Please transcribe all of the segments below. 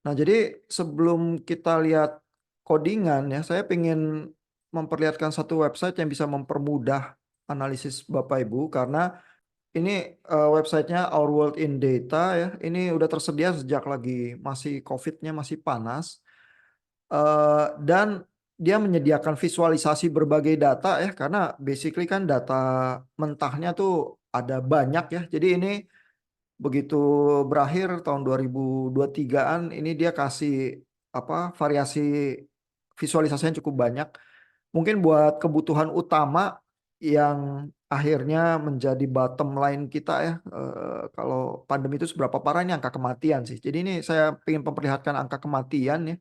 Nah, jadi sebelum kita lihat codingan ya, saya ingin memperlihatkan satu website yang bisa mempermudah analisis Bapak Ibu karena ini websitenya Our World in Data ya. Ini udah tersedia sejak lagi masih COVID-nya masih panas. Dan dia menyediakan visualisasi berbagai data ya karena basically kan data mentahnya tuh ada banyak ya. Jadi ini begitu berakhir tahun 2023-an ini dia kasih variasi visualisasinya cukup banyak. Mungkin buat kebutuhan utama yang akhirnya menjadi bottom line kita ya, kalau pandemi itu seberapa parah ini angka kematian sih. Jadi ini saya ingin memperlihatkan angka kematian ya.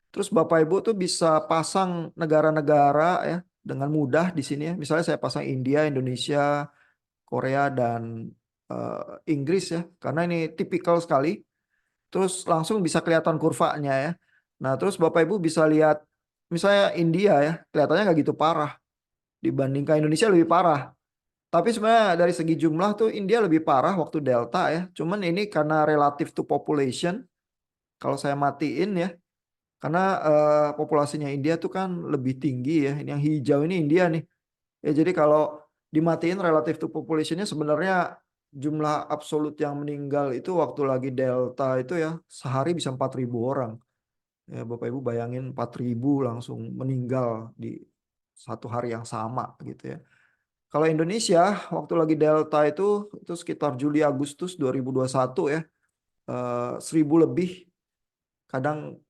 Terus Bapak Ibu tuh bisa pasang negara-negara ya dengan mudah di sini ya. Misalnya saya pasang India, Indonesia, Korea dan Inggris ya, karena ini tipikal sekali. Terus langsung bisa kelihatan kurvanya ya. Nah, terus Bapak Ibu bisa lihat misalnya India ya, kelihatannya nggak gitu parah dibandingkan Indonesia lebih parah. Tapi sebenarnya dari segi jumlah tuh India lebih parah waktu Delta ya. Cuman ini karena relative to population, kalau saya matiin ya, karena populasinya India tuh kan lebih tinggi ya. Ini yang hijau ini India nih. Ya jadi kalau dimatiin relative to population-nya sebenarnya jumlah absolut yang meninggal itu waktu lagi Delta itu ya sehari bisa 4.000 orang. Ya Bapak Ibu bayangin 4.000 langsung meninggal di satu hari yang sama gitu ya. Kalau Indonesia waktu lagi Delta itu sekitar Juli Agustus 2021 ya, 1.000 lebih, kadang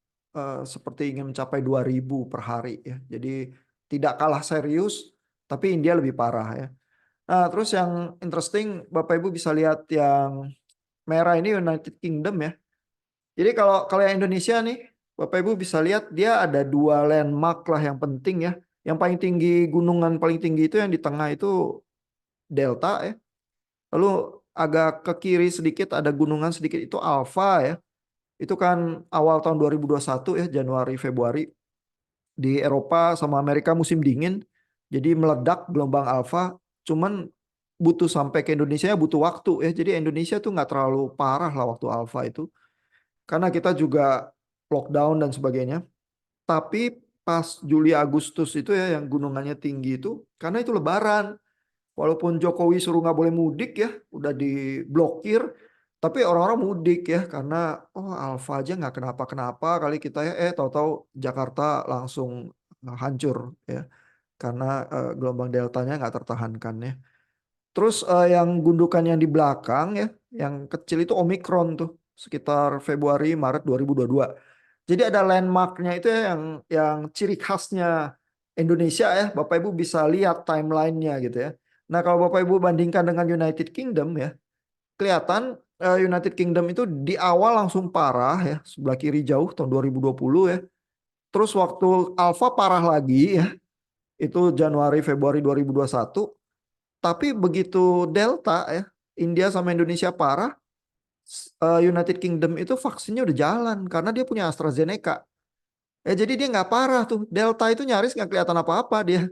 seperti ingin mencapai 2.000 per hari ya. Jadi tidak kalah serius, tapi India lebih parah ya. Nah, terus yang interesting Bapak Ibu bisa lihat yang merah ini United Kingdom ya. Jadi kalau kalau yang Indonesia nih, Bapak Ibu bisa lihat dia ada dua landmark lah yang penting ya. Yang paling tinggi, gunungan paling tinggi itu yang di tengah itu Delta ya. Lalu agak ke kiri sedikit ada gunungan sedikit itu Alpha ya. Itu kan awal tahun 2021 ya, Januari Februari di Eropa sama Amerika musim dingin. Jadi meledak gelombang Alpha, cuman butuh sampai ke Indonesia ya butuh waktu ya. Jadi Indonesia tuh nggak terlalu parah lah waktu Alpha itu. Karena kita juga lockdown dan sebagainya. Tapi pas Juli Agustus itu ya yang gunungannya tinggi itu karena itu Lebaran. Walaupun Jokowi suruh nggak boleh mudik ya, udah diblokir, tapi orang-orang mudik ya karena oh Alfa aja nggak kenapa-kenapa kali kita ya, tahu-tahu Jakarta langsung hancur ya karena gelombang deltanya nggak tertahankan ya. Terus yang gundukan yang di belakang ya, yang kecil itu Omikron tuh sekitar Februari Maret 2022. Jadi ada landmarknya itu ya yang ciri khasnya Indonesia ya, Bapak Ibu bisa lihat timelinenya gitu ya. Nah kalau Bapak Ibu bandingkan dengan United Kingdom ya, kelihatan United Kingdom itu di awal langsung parah ya, sebelah kiri jauh tahun 2020 ya. Terus waktu Alpha parah lagi ya, itu Januari Februari 2021. Tapi begitu Delta ya, India sama Indonesia parah, United Kingdom itu vaksinnya udah jalan karena dia punya AstraZeneca. Ya jadi dia nggak parah tuh. Delta itu nyaris nggak kelihatan apa-apa dia.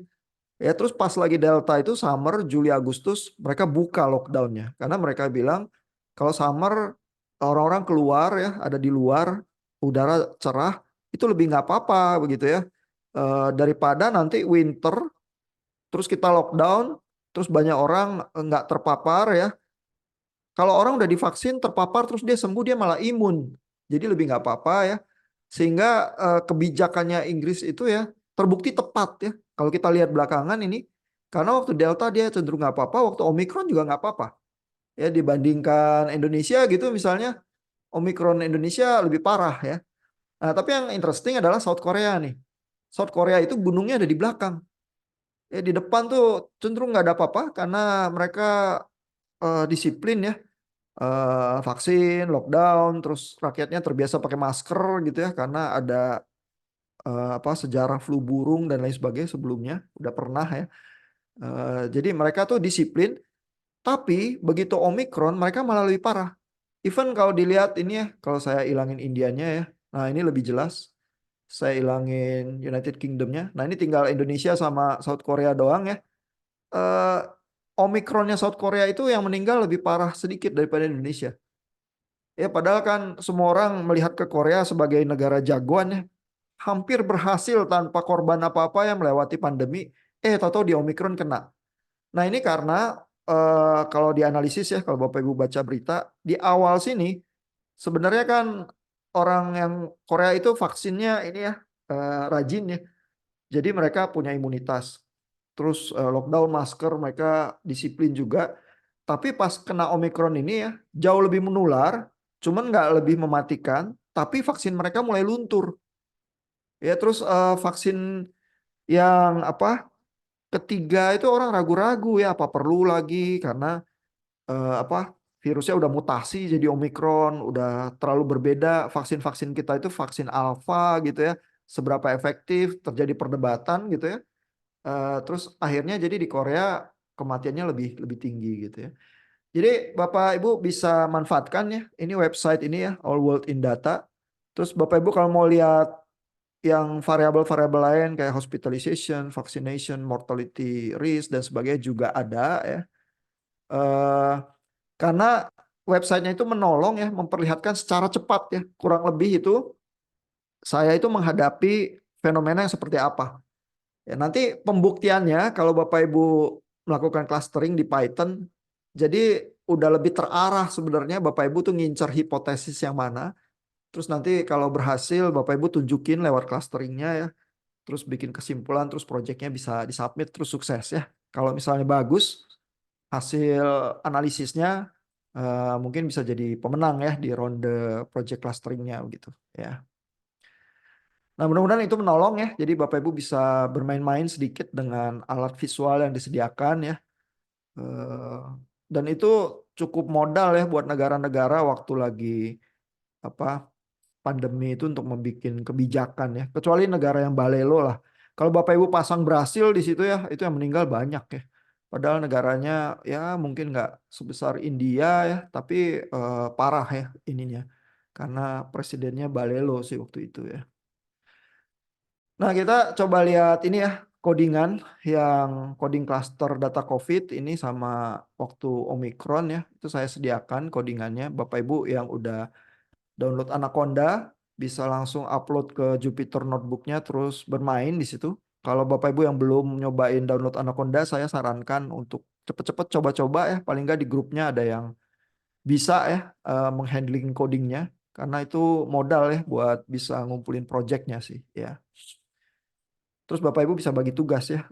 Ya terus pas lagi Delta itu summer Juli Agustus mereka buka lockdownnya karena mereka bilang kalau summer orang-orang keluar ya ada di luar udara cerah itu lebih nggak apa-apa begitu ya. Daripada nanti winter terus kita lockdown terus banyak orang nggak terpapar ya. Kalau orang udah divaksin terpapar terus dia sembuh dia malah imun. Jadi lebih nggak apa-apa ya. Sehingga kebijakannya Inggris itu ya terbukti tepat ya. Kalau kita lihat belakangan ini karena waktu Delta dia cenderung nggak apa-apa, waktu Omikron juga nggak apa-apa. Ya dibandingkan Indonesia gitu misalnya Omikron Indonesia lebih parah ya. Nah, tapi yang interesting adalah South Korea nih. South Korea itu gunungnya ada di belakang. Ya di depan tuh cenderung nggak ada apa-apa karena mereka disiplin ya, vaksin, lockdown, terus rakyatnya terbiasa pakai masker gitu ya karena ada sejarah flu burung dan lain sebagainya sebelumnya udah pernah ya. Jadi mereka tuh disiplin, tapi begitu Omikron mereka malah lebih parah. Even kalau dilihat ini ya, kalau saya ilangin Indianya ya, nah ini lebih jelas. Saya ilangin United Kingdomnya. Nah ini tinggal Indonesia sama South Korea doang ya. Eh, Omikronnya South Korea itu yang meninggal lebih parah sedikit daripada Indonesia. Ya padahal kan semua orang melihat ke Korea sebagai negara jagoan ya, hampir berhasil tanpa korban apa-apa yang melewati pandemi. Tahu-tahu di Omikron kena. Nah ini karena kalau dianalisis ya, kalau Bapak Ibu baca berita di awal sini sebenarnya kan orang yang Korea itu vaksinnya ini ya rajin ya. Jadi mereka punya imunitas. Terus lockdown masker mereka disiplin juga. Tapi pas kena Omikron ini ya jauh lebih menular, cuman nggak lebih mematikan. Tapi vaksin mereka mulai luntur. Ya terus vaksin yang apa ketiga itu orang ragu-ragu ya apa perlu lagi karena apa virusnya udah mutasi jadi Omikron, udah terlalu berbeda. Vaksin-vaksin kita itu vaksin alfa gitu ya. Seberapa efektif terjadi perdebatan gitu ya. Terus akhirnya jadi di Korea kematiannya lebih lebih tinggi gitu ya. Jadi Bapak Ibu bisa manfaatkan ya ini website ini ya All World in Data. Terus Bapak Ibu kalau mau lihat yang variabel-variabel lain kayak hospitalization, vaccination, mortality risk dan sebagainya juga ada ya. Eh, karena websitenya itu menolong ya memperlihatkan secara cepat ya kurang lebih itu saya itu menghadapi fenomena yang seperti apa. Ya, nanti pembuktiannya kalau Bapak Ibu melakukan clustering di Python, jadi udah lebih terarah sebenarnya Bapak Ibu tuh ngincer hipotesis yang mana. Terus nanti kalau berhasil Bapak Ibu tunjukin lewat clusteringnya ya. Terus bikin kesimpulan, terus proyeknya bisa disubmit, terus sukses ya. Kalau misalnya bagus hasil analisisnya, mungkin bisa jadi pemenang ya di ronde project clusteringnya gitu ya. Nah, mudah-mudahan itu menolong ya. Jadi Bapak Ibu bisa bermain-main sedikit dengan alat visual yang disediakan ya. Eh, Dan itu cukup modal ya buat negara-negara waktu lagi apa pandemi itu untuk membuat kebijakan ya. Kecuali negara yang balelo lah. Kalau Bapak Ibu pasang Brasil di situ ya, itu yang meninggal banyak ya. Padahal negaranya ya mungkin nggak sebesar India ya, tapi parah ya ininya. Karena presidennya balelo sih waktu itu ya. Nah, kita coba lihat ini ya, codingan yang coding cluster data COVID ini sama waktu Omicron ya. Itu saya sediakan codingannya. Bapak Ibu yang udah download Anaconda bisa langsung upload ke Jupyter Notebook-nya terus bermain di situ. Kalau Bapak Ibu yang belum nyobain download Anaconda, saya sarankan untuk cepet-cepet coba-coba ya. Paling nggak di grupnya ada yang bisa ya menghandling codingnya. Karena itu modal ya buat bisa ngumpulin projectnya sih ya. Terus Bapak Ibu bisa bagi tugas ya.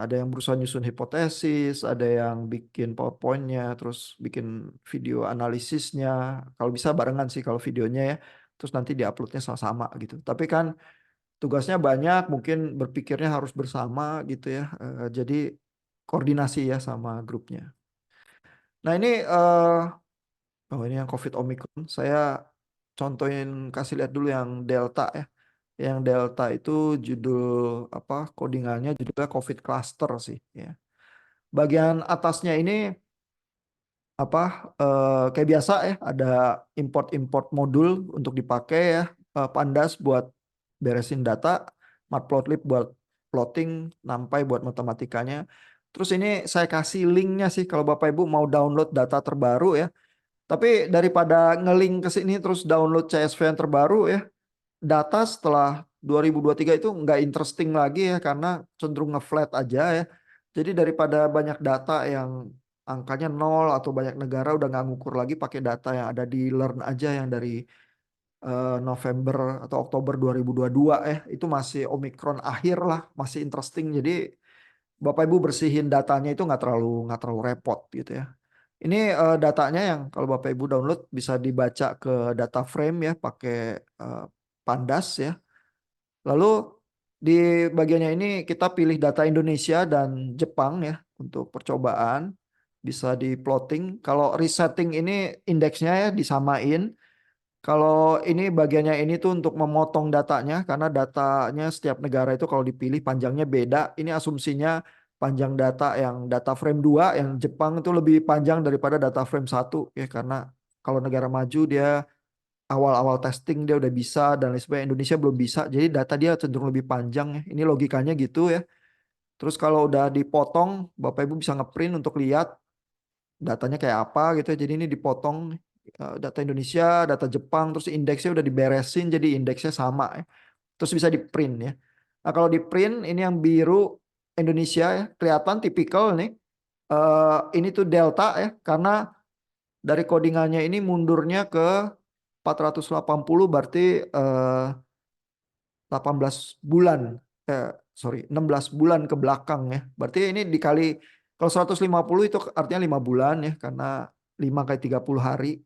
Ada yang berusaha nyusun hipotesis, ada yang bikin PowerPoint-nya, terus bikin video analisisnya. Kalau bisa barengan sih kalau videonya ya. Terus nanti diuploadnya sama-sama gitu. Tapi kan tugasnya banyak, mungkin berpikirnya harus bersama gitu ya. Jadi koordinasi ya sama grupnya. Nah ini, ini yang COVID Omicron. Saya contohin kasih lihat dulu yang Delta ya. Yang Delta itu judul apa codingannya judulnya COVID cluster sih ya. Bagian atasnya ini apa kayak biasa ya ada import-import modul untuk dipakai ya. Pandas buat beresin data, Matplotlib buat plotting, NumPy buat matematikanya. Terus ini saya kasih linknya sih kalau Bapak Ibu mau download data terbaru ya. Tapi daripada ngelink ke sini terus download CSV yang terbaru ya, data setelah 2023 itu nggak interesting lagi ya karena cenderung nge-flat aja ya. Jadi daripada banyak data yang angkanya nol atau banyak negara udah nggak ngukur lagi pakai data yang ada di Learn aja yang dari November atau Oktober 2022 itu masih Omicron akhir lah, masih interesting. Jadi Bapak Ibu bersihin datanya itu nggak terlalu repot gitu ya. Ini datanya yang kalau Bapak Ibu download bisa dibaca ke data frame ya pakai eh, Pandas ya. Lalu di bagiannya ini kita pilih data Indonesia dan Jepang ya untuk percobaan. Bisa di plotting. Kalau resetting ini indeksnya ya disamain. Kalau ini bagiannya ini tuh untuk memotong datanya karena datanya setiap negara itu kalau dipilih panjangnya beda. Ini asumsinya panjang data yang data frame 2 yang Jepang itu lebih panjang daripada data frame 1 ya karena kalau negara maju dia awal-awal testing dia udah bisa dan lain sebagainya. Indonesia belum bisa. Jadi data dia cenderung lebih panjang ya. Ini logikanya gitu ya. Terus kalau udah dipotong, Bapak Ibu bisa ngeprint untuk lihat datanya kayak apa gitu ya. Jadi ini dipotong Data Indonesia, data Jepang, terus indeksnya udah diberesin jadi indeksnya sama ya. Terus bisa di print ya. Nah kalau di print ini yang biru Indonesia ya, kelihatan tipikal nih. Ini tuh delta ya, karena dari codingannya ini mundurnya ke 480 berarti 18 bulan. Sorry, 16 bulan ke belakang ya. Berarti ini dikali, kalau 150 itu artinya 5 bulan ya, karena 5 kali 30 hari.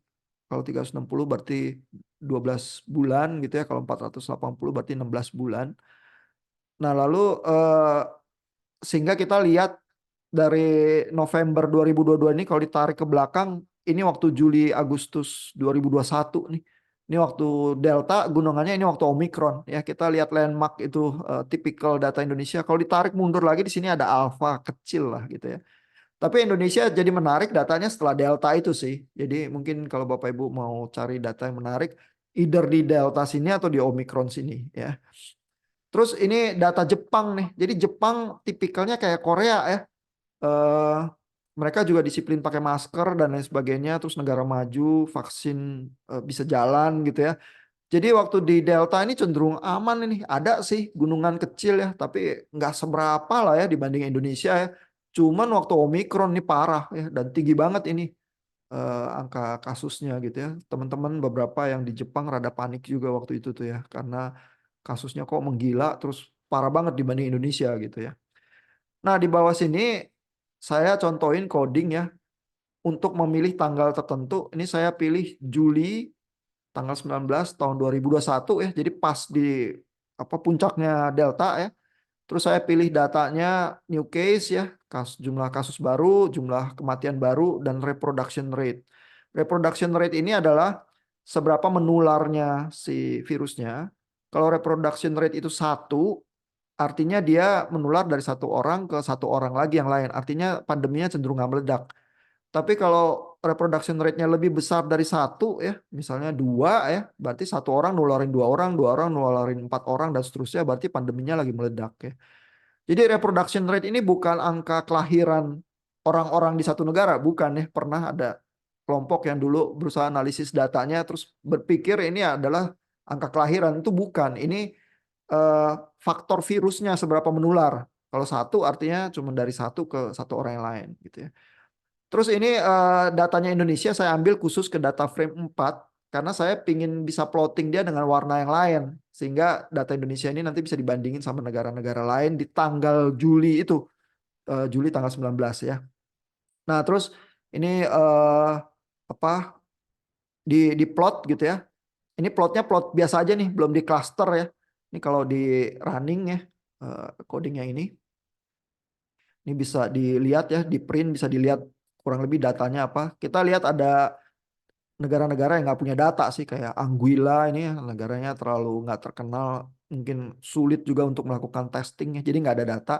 Kalau 360 berarti 12 bulan gitu ya. Kalau 480 berarti 16 bulan. Nah lalu sehingga kita lihat dari November 2022 ini kalau ditarik ke belakang, ini waktu Juli Agustus 2021 nih. Ini waktu Delta, gunungannya ini waktu Omicron ya. Kita lihat landmark itu tipikal data Indonesia. Kalau ditarik mundur lagi di sini ada alpha kecil lah gitu ya. Tapi Indonesia jadi menarik datanya setelah Delta itu sih. Jadi mungkin kalau Bapak Ibu mau cari data yang menarik, either di Delta sini atau di Omicron sini ya. Terus ini data Jepang nih. Jadi Jepang tipikalnya kayak Korea ya. eh, Mereka juga disiplin pakai masker dan lain sebagainya. Terus negara maju, vaksin bisa jalan gitu ya. Jadi waktu di Delta ini cenderung aman ini. Ada sih gunungan kecil ya, tapi nggak seberapa lah ya dibanding Indonesia ya. Cuman waktu Omikron ini parah ya dan tinggi banget ini angka kasusnya gitu ya. Teman-teman beberapa yang di Jepang rada panik juga waktu itu tuh ya, karena kasusnya kok menggila terus parah banget dibanding Indonesia gitu ya. Nah, di bawah sini saya contohin coding ya untuk memilih tanggal tertentu. Ini saya pilih Juli tanggal 19 tahun 2021 ya. Jadi pas di puncaknya Delta ya. Terus saya pilih datanya new case ya, jumlah kasus baru, jumlah kematian baru, dan reproduction rate. Reproduction rate ini adalah seberapa menularnya si virusnya. Kalau reproduction rate itu 1, artinya dia menular dari satu orang ke satu orang lagi yang lain. Artinya pandeminya cenderung nggak meledak. Tapi kalau reproduction rate-nya lebih besar dari 1 ya, misalnya 2 ya, berarti satu orang nularin dua orang nularin 4 orang dan seterusnya, berarti pandeminya lagi meledak ya. Jadi reproduction rate ini bukan angka kelahiran orang-orang di satu negara, bukan ya. Pernah ada kelompok yang dulu berusaha analisis datanya terus berpikir ini adalah angka kelahiran, itu bukan. Ini faktor virusnya seberapa menular. Kalau 1 artinya cuma dari 1 ke satu orang yang lain gitu ya. Terus ini datanya Indonesia saya ambil khusus ke data frame 4 karena saya pingin bisa plotting dia dengan warna yang lain sehingga data Indonesia ini nanti bisa dibandingin sama negara-negara lain di tanggal Juli itu, Juli tanggal 19 ya. Nah, terus ini apa di plot gitu ya. Ini plotnya plot biasa aja nih, belum di cluster ya. Ini kalau di running ya codingnya ini. Ini bisa dilihat ya, di print bisa dilihat kurang lebih datanya apa. Kita lihat ada negara-negara yang nggak punya data sih, kayak Anguilla ini ya, negaranya terlalu nggak terkenal, mungkin sulit juga untuk melakukan testing ya, jadi nggak ada data.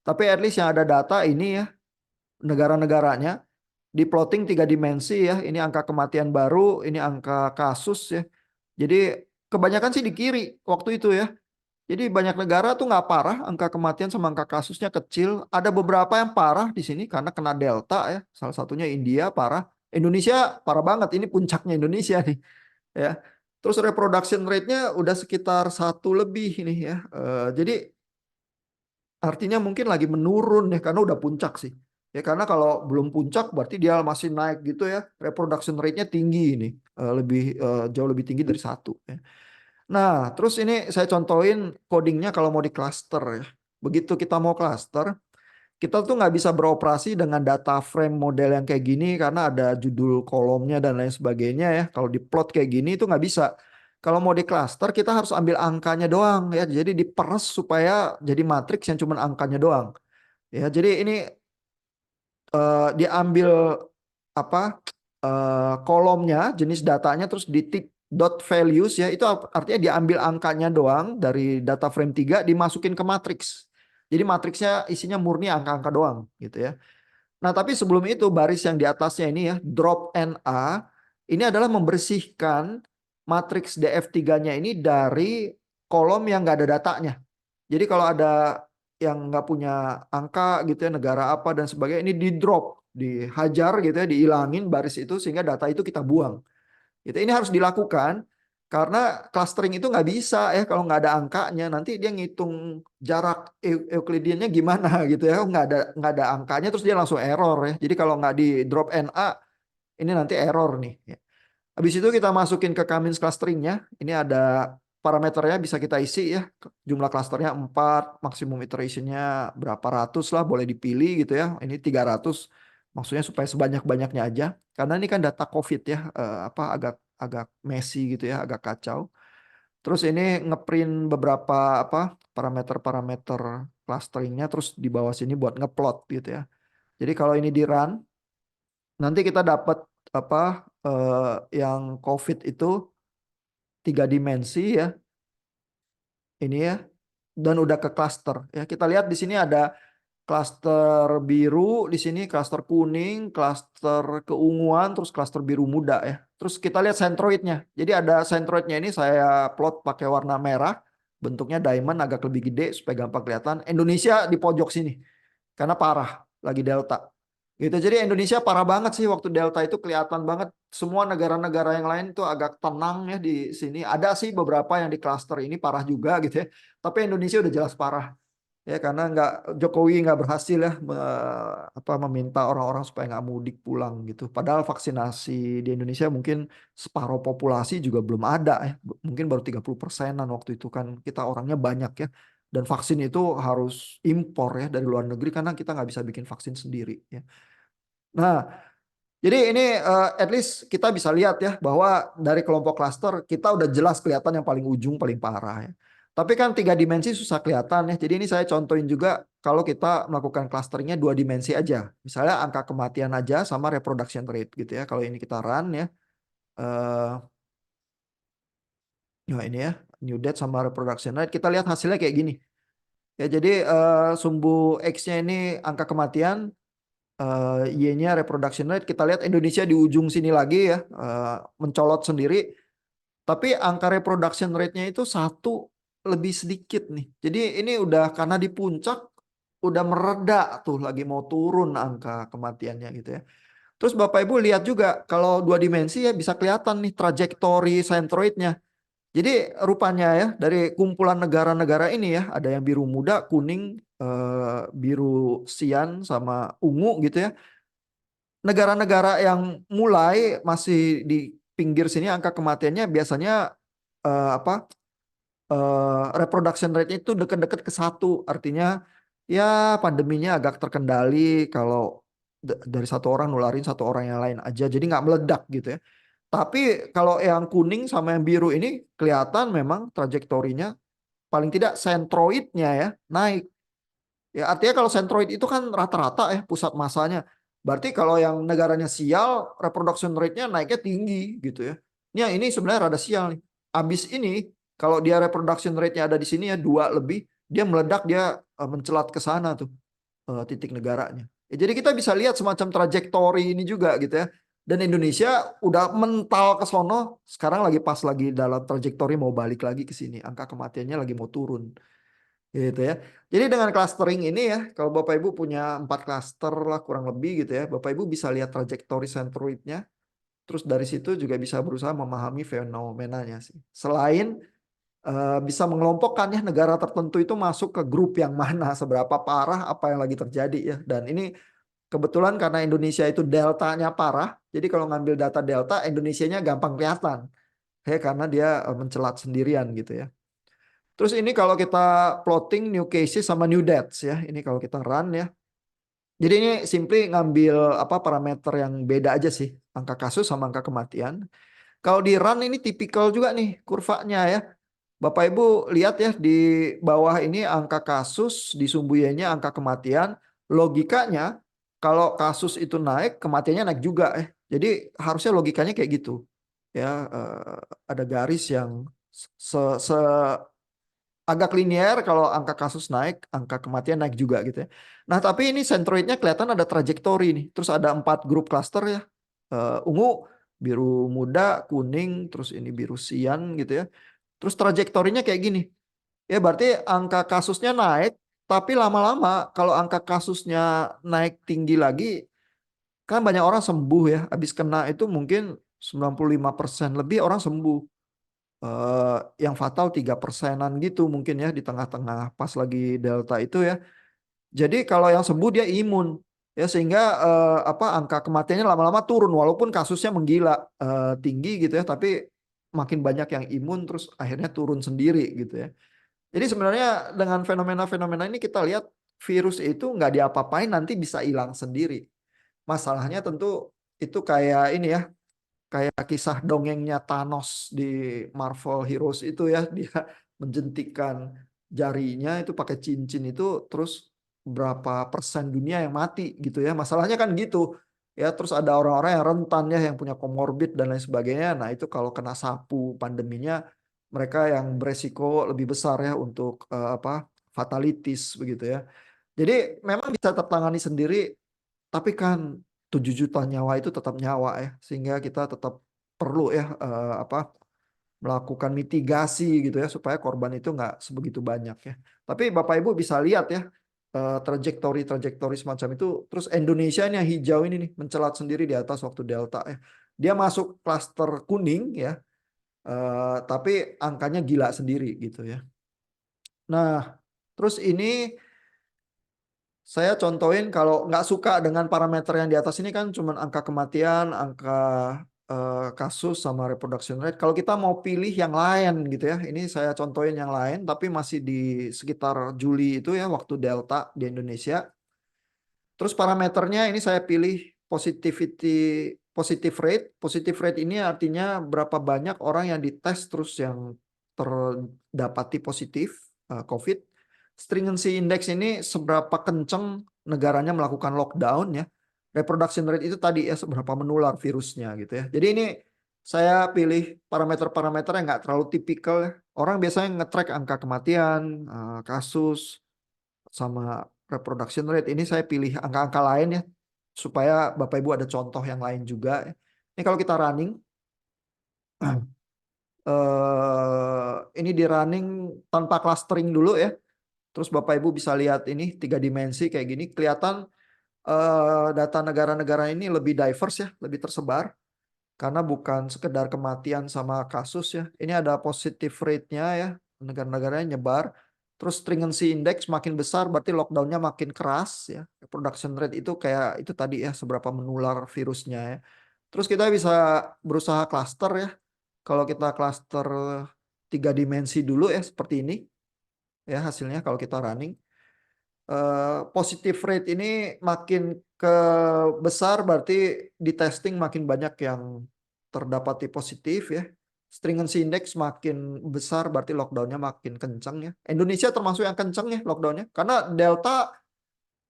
Tapi at least yang ada data ini ya, negara-negaranya di plotting 3 dimensi ya. Ini angka kematian baru, ini angka kasus ya. Jadi kebanyakan sih di kiri waktu itu ya. Jadi banyak negara tuh nggak parah, angka kematian sama angka kasusnya kecil. Ada beberapa yang parah di sini karena kena delta ya. Salah satunya India parah. Indonesia parah banget. Ini puncaknya Indonesia nih ya. Terus reproduction rate-nya udah sekitar 1 lebih ini ya. Jadi artinya mungkin lagi menurun ya karena udah puncak sih. Ya karena kalau belum puncak berarti dia masih naik gitu ya. Reproduction rate-nya tinggi ini. Jauh lebih tinggi dari 1 ya. Nah, terus ini saya contohin codingnya kalau mau di cluster ya. Begitu kita mau cluster, kita tuh nggak bisa beroperasi dengan data frame model yang kayak gini karena ada judul kolomnya dan lain sebagainya ya. Kalau di plot kayak gini itu nggak bisa. Kalau mau di cluster kita harus ambil angkanya doang ya. Jadi diperes supaya jadi matriks yang cuma angkanya doang. Ya, jadi ini diambil kolomnya, jenis datanya terus di dot values ya, itu artinya diambil angkanya doang dari data frame 3 dimasukin ke matriks. Jadi matriksnya isinya murni angka-angka doang gitu ya. Nah, tapi sebelum itu baris yang di atasnya ini ya, drop NA, ini adalah membersihkan matriks DF3-nya ini dari kolom yang nggak ada datanya. Jadi kalau ada yang nggak punya angka gitu ya, negara apa dan sebagainya, ini di drop. dihajar gitu ya, dihilangin baris itu sehingga data itu kita buang. Gitu. Ini harus dilakukan karena clustering itu nggak bisa ya kalau nggak ada angkanya. Nanti dia ngitung jarak Euclideannya gimana gitu ya. Nggak ada angkanya terus dia langsung error ya. Jadi kalau nggak di drop NA ini nanti error nih. Ya. Habis itu kita masukin ke Cummins clusteringnya. Ini ada parameternya bisa kita isi ya. Jumlah clusternya 4, maksimum iterationnya berapa ratus lah boleh dipilih gitu ya. Ini 300 maksudnya supaya sebanyak-banyaknya aja. Karena ini kan data COVID ya, apa agak agak messy gitu ya, agak kacau. Terus ini ngeprint beberapa apa parameter-parameter clusteringnya terus di bawah sini buat ngeplot gitu ya. Jadi kalau ini di run nanti kita dapat apa yang COVID itu 3 dimensi ya. Ini ya. Dan udah ke cluster ya. Kita lihat di sini ada cluster biru, di sini cluster kuning, cluster keunguan, terus cluster biru muda ya. Terus kita lihat centroidnya. Jadi ada centroidnya ini saya plot pakai warna merah, bentuknya diamond agak lebih gede supaya gampang kelihatan. Indonesia di pojok sini karena parah lagi delta. Gitu. Jadi Indonesia parah banget sih waktu delta itu kelihatan banget. Semua negara-negara yang lain itu agak tenang ya di sini. Ada sih beberapa yang di cluster ini parah juga gitu ya. Tapi Indonesia udah jelas parah ya karena Jokowi nggak berhasil ya meminta orang-orang supaya nggak mudik pulang gitu. Padahal vaksinasi di Indonesia mungkin separuh populasi juga belum ada ya. Mungkin baru 30%-an waktu itu kan kita orangnya banyak ya. Dan vaksin itu harus impor ya dari luar negeri karena kita nggak bisa bikin vaksin sendiri ya. Nah, jadi ini at least kita bisa lihat ya bahwa dari kelompok klaster kita udah jelas kelihatan yang paling ujung paling parah ya. Tapi kan 3 dimensi susah kelihatan ya. Jadi ini saya contohin juga kalau kita melakukan clusteringnya 2 dimensi aja. Misalnya angka kematian aja sama reproduction rate gitu ya. Kalau ini kita run ya. eh nah ini ya new death sama reproduction rate kita lihat hasilnya kayak gini. Ya jadi sumbu X-nya ini angka kematian, Y-nya reproduction rate. Kita lihat Indonesia di ujung sini lagi ya, mencolot sendiri. Tapi angka reproduction rate-nya itu 1 lebih sedikit nih. Jadi ini udah karena di puncak, udah mereda tuh lagi mau turun angka kematiannya gitu ya. Terus Bapak Ibu lihat juga kalau 2 dimensi ya bisa kelihatan nih trajektori centroidnya. Jadi rupanya ya dari kumpulan negara-negara ini ya ada yang biru muda, kuning, biru sian sama ungu gitu ya. Negara-negara yang mulai masih di pinggir sini angka kematiannya biasanya apa reproduction rate itu deket-deket ke 1. Artinya ya pandeminya agak terkendali kalau dari 1 orang nularin 1 orang yang lain aja. Jadi nggak meledak gitu ya. Tapi kalau yang kuning sama yang biru ini kelihatan memang trajektorinya paling tidak sentroidnya ya naik. Ya artinya kalau sentroid itu kan rata-rata ya pusat masanya. Berarti kalau yang negaranya sial, reproduction rate-nya naiknya tinggi gitu ya. Ini sebenarnya rada sial nih. Abis ini kalau dia reproduction rate-nya ada di sini ya 2 lebih, dia meledak dia mencelat ke sana tuh titik negaranya. Ya, jadi kita bisa lihat semacam trajektori ini juga gitu ya. Dan Indonesia udah mental ke sono, sekarang lagi pas lagi dalam trajektori mau balik lagi ke sini. Angka kematiannya lagi mau turun. Gitu ya. Jadi dengan clustering ini ya, kalau Bapak Ibu punya 4 cluster lah kurang lebih gitu ya, Bapak Ibu bisa lihat trajektori centroidnya, terus dari situ juga bisa berusaha memahami fenomenanya sih. Selain bisa mengelompokkan ya negara tertentu itu masuk ke grup yang mana, seberapa parah apa yang lagi terjadi ya. Dan ini kebetulan karena Indonesia itu deltanya parah, jadi kalau ngambil data delta, Indonesianya gampang kelihatan. Ya, karena dia mencelat sendirian gitu ya. Terus ini kalau kita plotting new cases sama new deaths ya. Ini kalau kita run ya. Jadi ini simply ngambil apa parameter yang beda aja sih. Angka kasus sama angka kematian. Kalau di run ini tipikal juga nih kurvanya ya. Bapak Ibu lihat ya di bawah ini angka kasus, di sumbu Y-nya angka kematian. Logikanya kalau kasus itu naik, kematiannya naik juga ya. Jadi harusnya logikanya kayak gitu. Ya, ada garis yang se, se agak linear kalau angka kasus naik, angka kematian naik juga gitu ya. Nah, tapi ini sentroidnya kelihatan ada trajektori nih. Terus ada 4 grup cluster ya. Ungu, biru muda, kuning, terus ini biru sian gitu ya. Terus trajektorinya kayak gini. Ya berarti angka kasusnya naik, tapi lama-lama kalau angka kasusnya naik tinggi lagi, kan banyak orang sembuh ya, habis kena itu mungkin 95% lebih orang sembuh. Yang fatal 3%-an gitu mungkin ya di tengah-tengah pas lagi Delta itu ya. Jadi kalau yang sembuh dia imun ya, sehingga angka kematiannya lama-lama turun walaupun kasusnya menggila tinggi gitu ya, tapi makin banyak yang imun terus akhirnya turun sendiri gitu ya. Jadi sebenarnya dengan fenomena-fenomena ini kita lihat virus itu nggak diapa-apain nanti bisa hilang sendiri. Masalahnya tentu itu kayak ini ya, kayak kisah dongengnya Thanos di Marvel Heroes itu ya, dia menjentikan jarinya itu pakai cincin itu, terus berapa persen dunia yang mati gitu ya. Masalahnya kan gitu ya, terus ada orang-orang yang rentan ya, yang punya komorbid dan lain sebagainya. Nah itu kalau kena sapu pandeminya, mereka yang beresiko lebih besar ya untuk fatalities begitu ya. Jadi memang bisa tertangani sendiri, tapi kan 7 juta nyawa itu tetap nyawa ya, sehingga kita tetap perlu ya melakukan mitigasi gitu ya, supaya korban itu nggak sebegitu banyak ya. Tapi Bapak Ibu bisa lihat ya trajektori semacam itu. Terus Indonesia ini yang hijau ini nih mencelat sendiri di atas waktu Delta ya. Dia masuk klaster kuning ya, tapi angkanya gila sendiri gitu ya. Nah, terus ini saya contohin kalau nggak suka dengan parameter yang di atas ini kan cuman angka kematian, angka kasus sama reproduction rate. Kalau kita mau pilih yang lain gitu ya, ini saya contohin yang lain tapi masih di sekitar Juli itu ya waktu Delta di Indonesia. Terus parameternya ini saya pilih positive rate. Positive rate ini artinya berapa banyak orang yang dites terus yang terdapati positif COVID. Stringency index ini seberapa kenceng negaranya melakukan lockdown ya. Reproduction rate itu tadi ya seberapa menular virusnya gitu ya. Jadi ini saya pilih parameter-parameter yang nggak terlalu tipikal ya. Orang biasanya nge-track angka kematian, kasus, sama reproduction rate. Ini saya pilih angka-angka lain ya, supaya Bapak Ibu ada contoh yang lain juga. Ini kalau kita running, ini di running tanpa clustering dulu ya. Terus Bapak Ibu bisa lihat ini 3 dimensi kayak gini. Kelihatan data negara-negara ini lebih diverse ya, lebih tersebar. Karena bukan sekedar kematian sama kasus ya. Ini ada positive rate-nya ya, negara-negaranya nyebar. Terus stringency index makin besar berarti lockdown-nya makin keras ya. Production rate itu kayak itu tadi ya, seberapa menular virusnya ya. Terus kita bisa berusaha cluster ya. Kalau kita cluster 3 dimensi dulu ya seperti ini ya hasilnya kalau kita running. Positive rate ini makin ke besar berarti di testing makin banyak yang terdapati positif ya. Stringency index makin besar berarti lockdownnya makin kencang ya. Indonesia termasuk yang kencang ya lockdownnya, karena Delta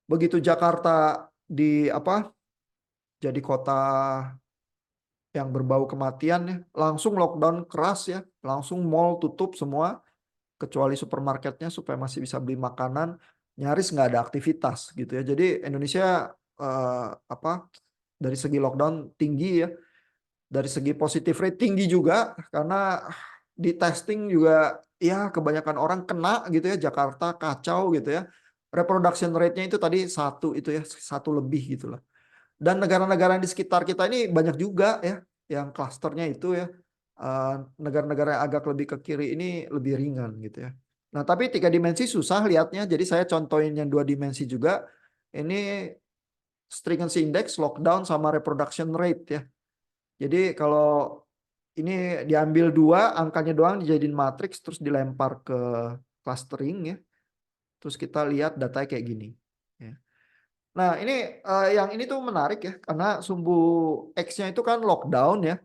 begitu Jakarta jadi kota yang berbau kematian ya, langsung lockdown keras ya, langsung mall tutup semua kecuali supermarketnya supaya masih bisa beli makanan, nyaris nggak ada aktivitas gitu ya. Jadi Indonesia dari segi lockdown tinggi ya, dari segi positive rate tinggi juga karena di testing juga ya kebanyakan orang kena gitu ya. Jakarta kacau gitu ya. Reproduction rate-nya itu tadi satu itu ya, satu lebih gitu lah. Dan negara-negara yang di sekitar kita ini banyak juga ya yang klasternya itu ya. Negara-negara yang agak lebih ke kiri ini lebih ringan gitu ya. Nah, tapi 3 dimensi susah lihatnya. Jadi saya contohin yang 2 dimensi juga. Ini stringency index, lockdown, sama reproduction rate ya. Jadi kalau ini diambil dua, angkanya doang dijadiin matriks, terus dilempar ke clustering ya. Terus kita lihat datanya kayak gini. Ya. Nah, ini yang ini tuh menarik ya, karena sumbu X-nya itu kan lockdown ya.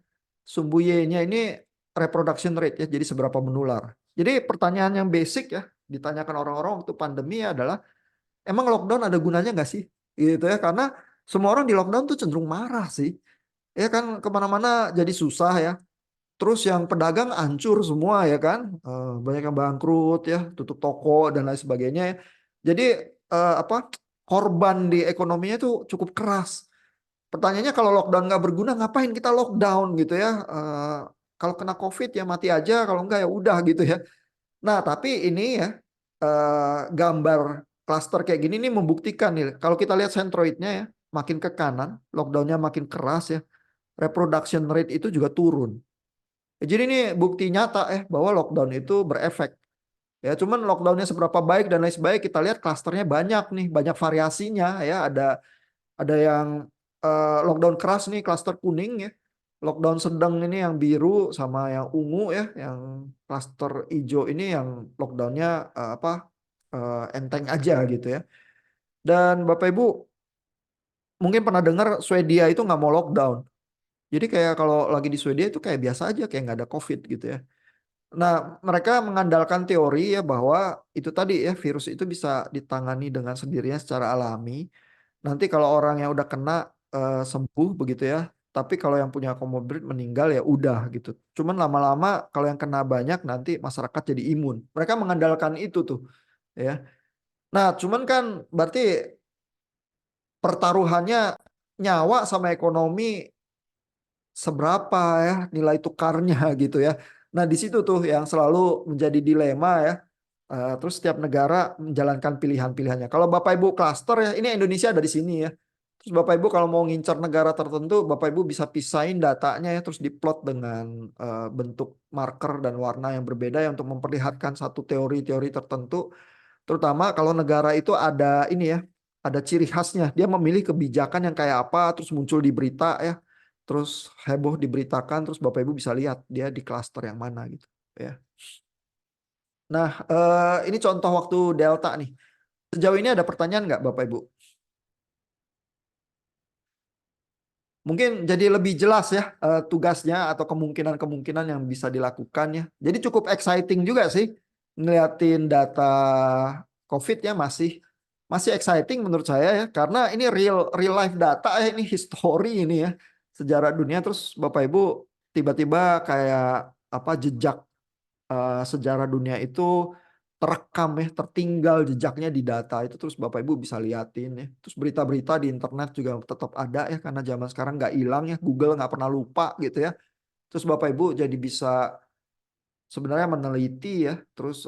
Sumbu Y-nya ini reproduction rate ya, jadi seberapa menular. Jadi pertanyaan yang basic ya, ditanyakan orang-orang waktu pandemi adalah, emang lockdown ada gunanya nggak sih? Gitu ya, karena semua orang di lockdown tuh cenderung marah sih. Ya kan, kemana-mana jadi susah ya. Terus yang pedagang hancur semua ya kan. Banyak yang bangkrut ya, tutup toko dan lain sebagainya ya. Jadi korban di ekonominya itu cukup keras. Pertanyaannya, kalau lockdown nggak berguna, ngapain kita lockdown gitu ya? Kalau kena COVID ya mati aja, kalau enggak ya udah gitu ya. Nah, tapi ini ya gambar klaster kayak gini nih membuktikan nih. Kalau kita lihat centroidnya ya, makin ke kanan, lockdownnya makin keras ya, reproduction rate itu juga turun. Jadi ini bukti nyata bahwa lockdown itu berefek. Ya, cuman lockdownnya seberapa baik dan lain sebagainya kita lihat klasternya banyak nih, banyak variasinya ya. Ada yang lockdown keras nih, klaster kuning ya. Lockdown sedang ini yang biru sama yang ungu ya, yang klaster hijau ini yang lockdownnya enteng aja gitu ya. Dan Bapak Ibu mungkin pernah dengar Swedia itu nggak mau lockdown. Jadi kayak kalau lagi di Swedia itu kayak biasa aja, kayak nggak ada COVID gitu ya. Nah, mereka mengandalkan teori ya bahwa itu tadi ya virus itu bisa ditangani dengan sendirinya secara alami. Nanti kalau orang yang udah kena sembuh begitu ya. Tapi kalau yang punya komorbid meninggal ya udah gitu. Cuman lama-lama kalau yang kena banyak nanti masyarakat jadi imun. Mereka mengandalkan itu tuh ya. Nah, cuman kan berarti pertaruhannya nyawa sama ekonomi seberapa ya nilai tukarnya gitu ya. Nah, di situ tuh yang selalu menjadi dilema ya. Terus setiap negara menjalankan pilihan-pilihannya. Kalau Bapak Ibu klaster ya, ini Indonesia ada di sini ya. Terus Bapak Ibu kalau mau ngincar negara tertentu, Bapak Ibu bisa pisahin datanya ya, terus diplot dengan bentuk marker dan warna yang berbeda ya untuk memperlihatkan satu teori-teori tertentu. Terutama kalau negara itu ada ini ya, ada ciri khasnya. Dia memilih kebijakan yang kayak apa, terus muncul di berita ya, terus heboh diberitakan, terus Bapak Ibu bisa lihat dia di klaster yang mana gitu ya. Nah, ini contoh waktu Delta nih. Sejauh ini ada pertanyaan nggak Bapak Ibu? Mungkin jadi lebih jelas ya tugasnya atau kemungkinan-kemungkinan yang bisa dilakukan ya. Jadi cukup exciting juga sih ngeliatin data COVID ya, masih exciting menurut saya ya, karena ini real life data ya, ini history ini ya, sejarah dunia. Terus Bapak Ibu tiba-tiba kayak apa jejak sejarah dunia itu terekam ya, tertinggal jejaknya di data itu, terus Bapak Ibu bisa liatin ya. Terus berita-berita di internet juga tetap ada ya, karena zaman sekarang nggak hilang ya, Google nggak pernah lupa gitu ya. Terus Bapak Ibu jadi bisa sebenarnya meneliti ya, terus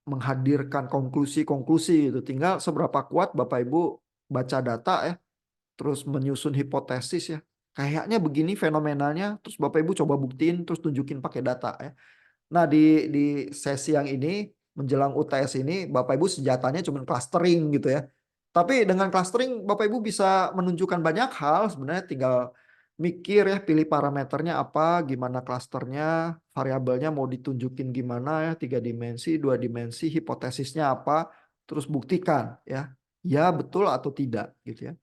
menghadirkan konklusi-konklusi itu. Tinggal seberapa kuat Bapak Ibu baca data ya, terus menyusun hipotesis ya. Kayaknya begini fenomenanya, terus Bapak Ibu coba buktiin, terus tunjukin pakai data ya. Nah, di sesi yang ini menjelang UTS ini Bapak Ibu senjatanya cuma clustering gitu ya. Tapi dengan clustering Bapak Ibu bisa menunjukkan banyak hal, sebenarnya tinggal mikir ya, pilih parameternya apa, gimana klasternya, variabelnya mau ditunjukin gimana ya, 3 dimensi, 2 dimensi, hipotesisnya apa, terus buktikan ya. Ya betul atau tidak gitu ya.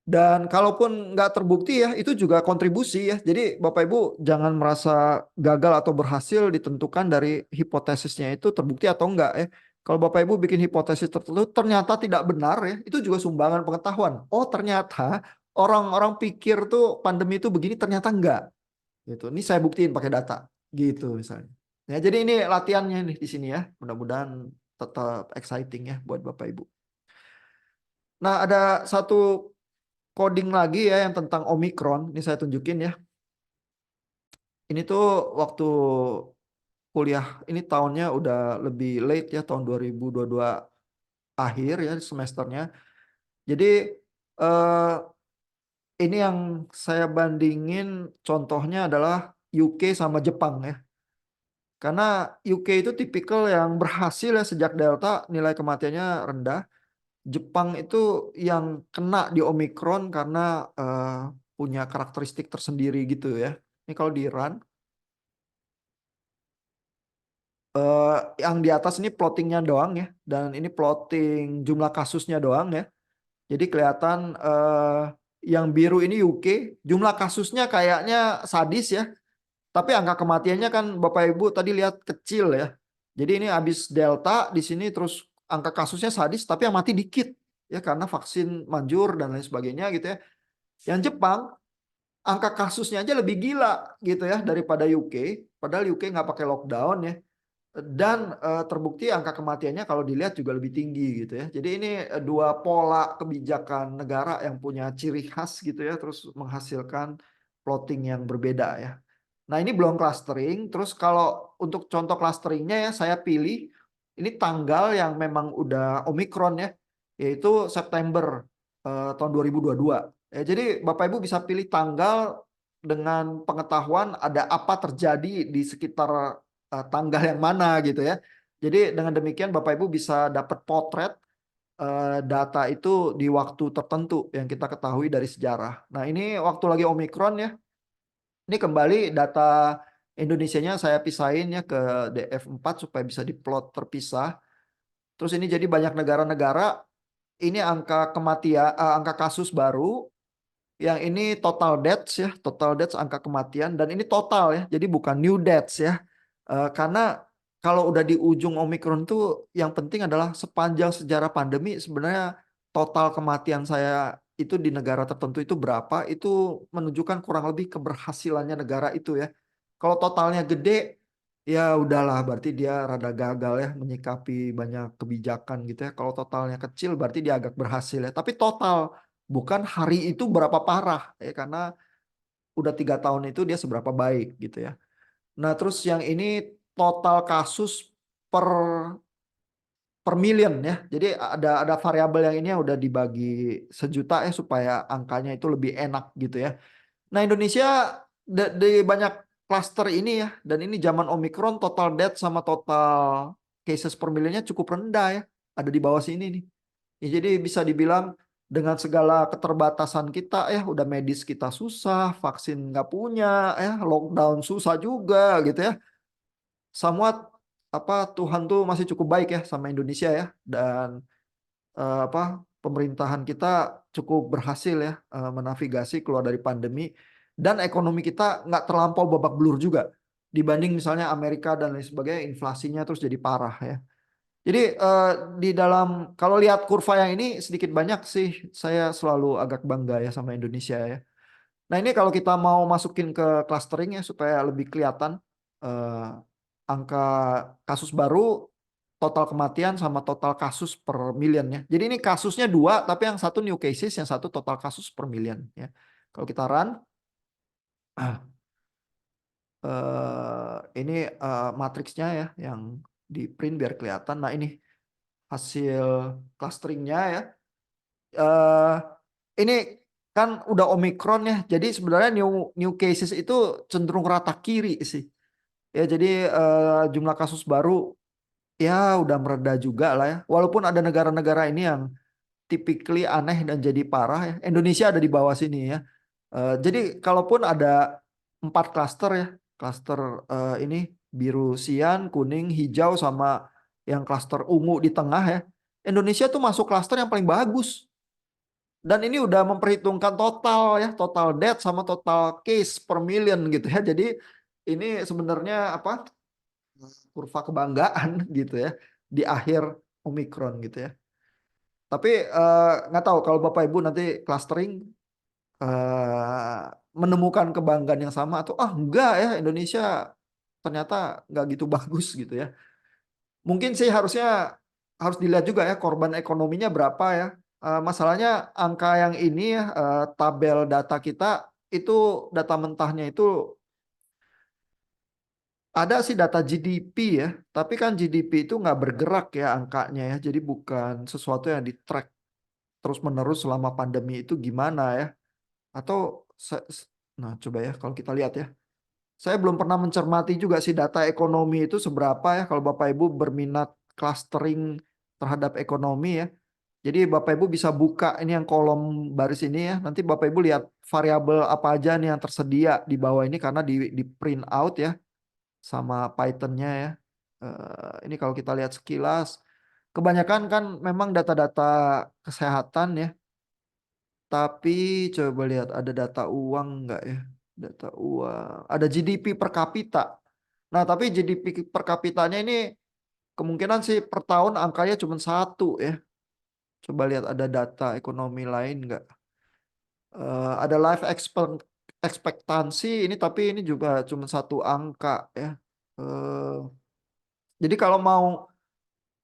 Dan kalaupun nggak terbukti ya, itu juga kontribusi ya. Jadi Bapak Ibu jangan merasa gagal atau berhasil ditentukan dari hipotesisnya itu terbukti atau enggak ya. Kalau Bapak Ibu bikin hipotesis tertentu ternyata tidak benar ya, itu juga sumbangan pengetahuan. Oh ternyata orang-orang pikir tuh pandemi itu begini, ternyata enggak. Gitu. Ini saya buktiin pakai data. Gitu misalnya. Ya, jadi ini latihannya nih di sini ya. Mudah-mudahan tetap exciting ya buat Bapak Ibu. Nah ada satu coding lagi ya yang tentang Omicron. Ini saya tunjukin ya. Ini tuh waktu kuliah, ini tahunnya udah lebih late ya, tahun 2022 akhir ya semesternya. Jadi eh, ini yang saya bandingin contohnya adalah UK sama Jepang ya. Karena UK itu tipikal yang berhasil ya sejak Delta, nilai kematiannya rendah. Jepang itu yang kena di Omicron karena punya karakteristik tersendiri gitu ya. Ini kalau di Iran, yang di atas ini plottingnya doang ya, dan ini plotting jumlah kasusnya doang ya. Jadi kelihatan yang biru ini UK, jumlah kasusnya kayaknya sadis ya, tapi angka kematiannya kan Bapak Ibu tadi lihat kecil ya. Jadi ini habis Delta di sini terus angka kasusnya sadis, tapi yang mati dikit ya karena vaksin manjur dan lain sebagainya gitu ya. Yang Jepang angka kasusnya aja lebih gila gitu ya daripada UK, padahal UK nggak pakai lockdown ya. Dan terbukti angka kematiannya kalau dilihat juga lebih tinggi gitu ya. Jadi ini dua pola kebijakan negara yang punya ciri khas gitu ya, terus menghasilkan plotting yang berbeda ya. Nah ini belum clustering. Terus kalau untuk contoh clusteringnya ya saya pilih ini tanggal yang memang udah Omicron ya, yaitu September. tahun 2022. Ya, jadi Bapak Ibu bisa pilih tanggal dengan pengetahuan ada apa terjadi di sekitar tanggal yang mana gitu ya. Jadi dengan demikian Bapak Ibu bisa dapat potret data itu di waktu tertentu yang kita ketahui dari sejarah. Nah, ini waktu lagi Omikron ya. Ini kembali data Indonesianya saya pisahin ya ke DF4 supaya bisa diplot terpisah. Terus ini jadi banyak negara-negara ini angka kematian, angka kasus baru, yang ini total deaths ya, total deaths angka kematian dan ini total ya, jadi bukan new deaths ya. Karena kalau udah di ujung Omikron tuh yang penting adalah sepanjang sejarah pandemi sebenarnya total kematian saya itu di negara tertentu itu berapa, itu menunjukkan kurang lebih keberhasilannya negara itu ya. Kalau totalnya gede, ya udahlah berarti dia rada gagal ya menyikapi banyak kebijakan gitu ya. Kalau totalnya kecil berarti dia agak berhasil ya. Tapi total bukan hari itu berapa parah ya karena udah 3 tahun itu dia seberapa baik gitu ya. Nah terus yang ini total kasus per per million ya. Jadi ada variabel yang ini yang udah dibagi sejuta ya supaya angkanya itu lebih enak gitu ya. Nah, Indonesia di banyak klaster ini ya, dan ini zaman Omikron total death sama total cases per millionnya cukup rendah ya, ada di bawah sini nih. Ya, jadi bisa dibilang dengan segala keterbatasan kita ya, udah medis kita susah, vaksin nggak punya, ya lockdown susah juga gitu ya. Semua apa Tuhan tuh masih cukup baik ya sama Indonesia ya, dan pemerintahan kita cukup berhasil ya menavigasi keluar dari pandemi dan ekonomi kita nggak terlampau babak belur juga dibanding misalnya Amerika dan lain sebagainya inflasinya terus jadi parah ya. Jadi di dalam kalau lihat kurva yang ini sedikit banyak sih saya selalu agak bangga ya sama Indonesia ya. Nah ini kalau kita mau masukin ke clustering ya supaya lebih kelihatan eh, angka kasus baru, total kematian sama total kasus per million ya. Jadi ini kasusnya dua, tapi yang satu new cases, yang satu total kasus per million ya. Kalau kita run, ini matriksnya ya yang di print biar kelihatan. Nah ini hasil clusteringnya ya. eh ini kan udah Omicron ya. Jadi sebenarnya new new cases itu cenderung rata kiri sih. Ya jadi jumlah kasus baru ya udah mereda juga lah ya. Walaupun ada negara-negara ini yang typically aneh dan jadi parah ya. Indonesia ada di bawah sini ya. Jadi kalaupun ada 4 klaster ya, klaster ini biru sian, kuning, hijau sama yang klaster ungu di tengah ya. Indonesia tuh masuk klaster yang paling bagus. Dan ini udah memperhitungkan total ya, total death sama total case per million gitu ya. Jadi ini sebenarnya apa kurva kebanggaan gitu ya di akhir Omikron gitu ya. Tapi nggak tahu kalau Bapak Ibu nanti clustering eh, menemukan kebanggaan yang sama atau enggak ya Indonesia ternyata nggak gitu bagus gitu ya. Mungkin sih harusnya harus dilihat juga ya korban ekonominya berapa ya. Masalahnya angka yang ini ya tabel data kita itu data mentahnya itu ada sih data GDP ya, tapi kan GDP itu nggak bergerak ya angkanya ya, jadi bukan sesuatu yang di-track terus-menerus selama pandemi itu gimana ya. Atau, nah coba ya kalau kita lihat ya, saya belum pernah mencermati juga sih data ekonomi itu seberapa ya kalau Bapak Ibu berminat clustering terhadap ekonomi ya. Jadi Bapak Ibu bisa buka ini yang kolom baris ini ya, nanti Bapak Ibu lihat variabel apa aja nih yang tersedia di bawah ini karena di print out ya sama Python-nya ya. Ini kalau kita lihat sekilas, kebanyakan kan memang data-data kesehatan ya. Tapi coba lihat ada data uang nggak ya? Data uang. Ada GDP per kapita. Nah, tapi GDP per kapitanya ini kemungkinan sih per tahun angkanya cuma satu ya. Coba lihat ada data ekonomi lain nggak? Ada life expectancy ini tapi ini juga cuma satu angka ya. Eh, jadi kalau mau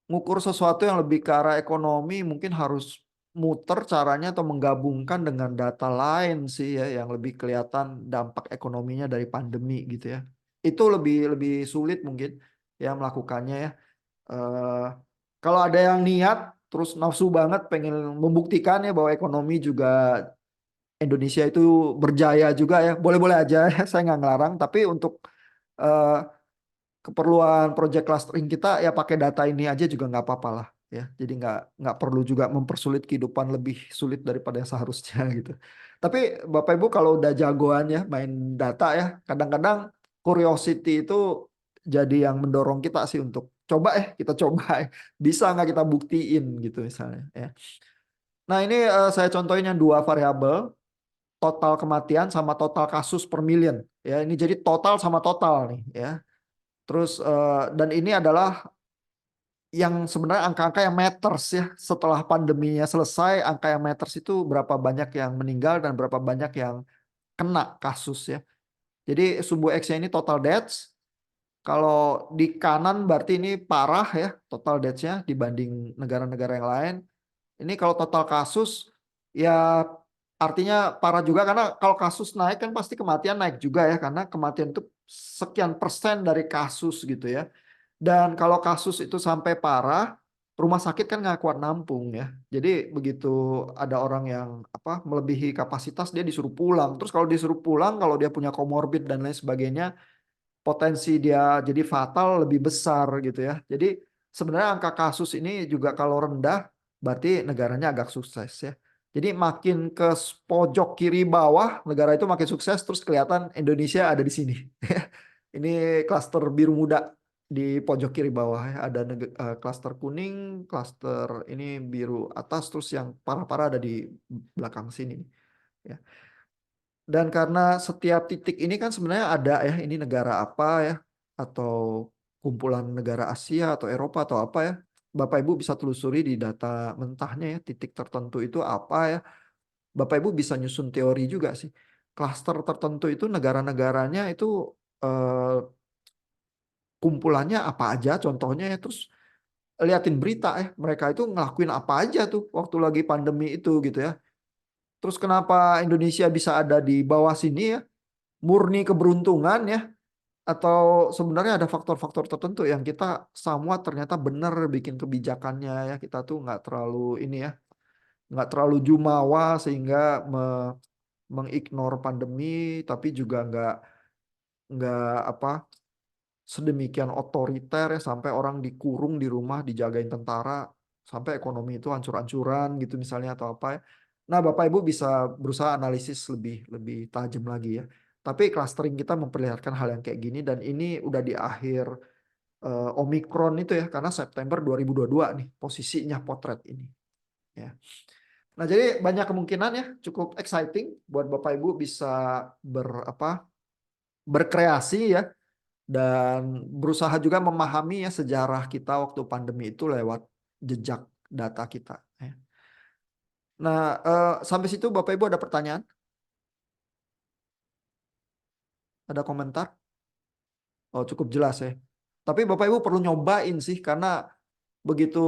ngukur sesuatu yang lebih ke arah ekonomi mungkin harus muter caranya atau menggabungkan dengan data lain sih ya yang lebih kelihatan dampak ekonominya dari pandemi gitu ya. Itu lebih lebih sulit mungkin ya melakukannya ya. Eh, Kalau ada yang niat terus nafsu banget pengen membuktikan ya bahwa ekonomi juga Indonesia itu berjaya juga ya. Boleh-boleh aja ya, saya nggak ngelarang. Tapi untuk eh, keperluan project clustering kita ya pakai data ini aja juga nggak apa-apa lah ya. Jadi nggak perlu juga mempersulit kehidupan lebih sulit daripada yang seharusnya gitu. Tapi Bapak Ibu kalau udah jagoan ya main data ya, kadang-kadang curiosity itu jadi yang mendorong kita sih untuk coba kita coba bisa nggak kita buktiin gitu misalnya ya. Nah ini saya contohin yang dua variabel total kematian sama total kasus per million ya. Ini jadi total sama total nih ya. Terus dan ini adalah yang sebenarnya angka-angka yang matters ya. Setelah pandeminya selesai, angka yang matters itu berapa banyak yang meninggal dan berapa banyak yang kena kasus ya. Jadi sumbu X-nya ini total deaths. Kalau di kanan berarti ini parah ya total deaths-nya dibanding negara-negara yang lain. Ini kalau total kasus ya artinya parah juga karena kalau kasus naik kan pasti kematian naik juga ya karena kematian itu sekian persen dari kasus gitu ya. Dan kalau kasus itu sampai parah, rumah sakit kan nggak kuat nampung ya. Jadi begitu ada orang yang melebihi kapasitas dia disuruh pulang. Terus kalau disuruh pulang, kalau dia punya komorbid dan lain sebagainya, potensi dia jadi fatal lebih besar gitu ya. Jadi sebenarnya angka kasus ini juga kalau rendah berarti negaranya agak sukses ya. Jadi makin ke pojok kiri bawah negara itu makin sukses terus kelihatan Indonesia ada di sini. Ini klaster biru muda di pojok kiri bawah ya. Ada klaster kuning, klaster ini biru atas terus yang parah-parah ada di belakang sini ya. Dan karena setiap titik ini kan sebenarnya ada ya, ini negara apa ya, atau kumpulan negara Asia atau Eropa atau apa ya. Bapak Ibu bisa telusuri di data mentahnya ya, titik tertentu itu apa ya. Bapak Ibu bisa nyusun teori juga sih. Klaster tertentu itu negara-negaranya itu eh, kumpulannya apa aja contohnya ya. Terus liatin berita ya, mereka itu ngelakuin apa aja tuh waktu lagi pandemi itu gitu ya. Terus kenapa Indonesia bisa ada di bawah sini ya? Murni keberuntungan ya atau sebenarnya ada faktor-faktor tertentu yang kita semua ternyata benar bikin kebijakannya ya kita tuh nggak terlalu ini ya nggak terlalu jumawa sehingga mengignore pandemi tapi juga nggak sedemikian otoriter ya sampai orang dikurung di rumah dijagain tentara sampai ekonomi itu hancur-hancuran gitu misalnya atau apa ya. Nah, Bapak Ibu bisa berusaha analisis lebih lebih tajam lagi ya. Tapi clustering kita memperlihatkan hal yang kayak gini dan ini udah di akhir Omikron itu ya karena September 2022 nih posisinya potret ini ya. Nah, jadi banyak kemungkinan ya cukup exciting buat Bapak Ibu bisa berkreasi ya dan berusaha juga memahami ya sejarah kita waktu pandemi itu lewat jejak data kita. Ya. Nah, sampai situ Bapak Ibu ada pertanyaan? Ada komentar? Oh, cukup jelas ya. Tapi Bapak Ibu perlu nyobain sih karena begitu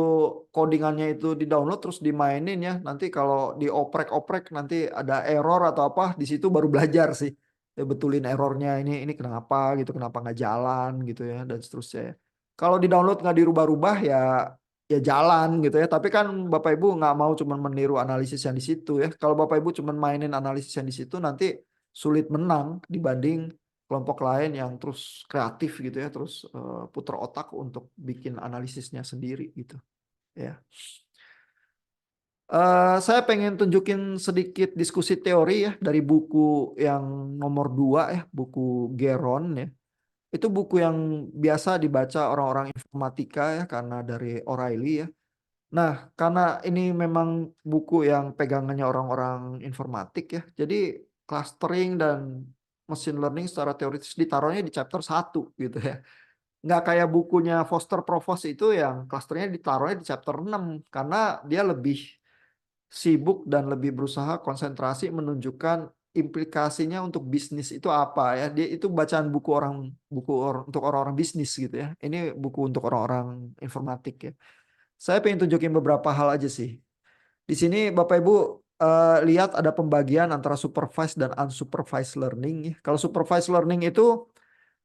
codingannya itu di-download terus dimainin ya, nanti kalau dioprek-oprek nanti ada error atau apa, di situ baru belajar sih. Ya, betulin errornya ini kenapa gitu, kenapa nggak jalan gitu ya dan seterusnya ya. Kalau di-download nggak dirubah-rubah ya jalan gitu ya. Tapi kan Bapak Ibu nggak mau cuma meniru analisis yang di situ ya. Kalau Bapak Ibu cuma mainin analisis yang di situ nanti sulit menang dibanding kelompok lain yang terus kreatif gitu ya, terus puter otak untuk bikin analisisnya sendiri gitu ya. Saya pengen tunjukin sedikit diskusi teori ya dari buku yang nomor 2 ya, buku Geron ya. Itu buku yang biasa dibaca orang-orang informatika ya karena dari O'Reilly ya. Nah, karena ini memang buku yang pegangannya orang-orang informatik ya. Jadi clustering dan machine learning secara teoritis ditaruhnya di chapter 1 gitu ya. Nggak kayak bukunya Foster Provost itu yang clusternya ditaruhnya di chapter 6 karena dia lebih sibuk dan lebih berusaha konsentrasi menunjukkan implikasinya untuk bisnis itu apa ya. Dia itu bacaan untuk orang-orang bisnis gitu ya. Ini buku untuk orang-orang informatik ya. Saya pengen tunjukin beberapa hal aja sih. Di sini Bapak Ibu lihat ada pembagian antara supervised dan unsupervised learning ya. Kalau supervised learning itu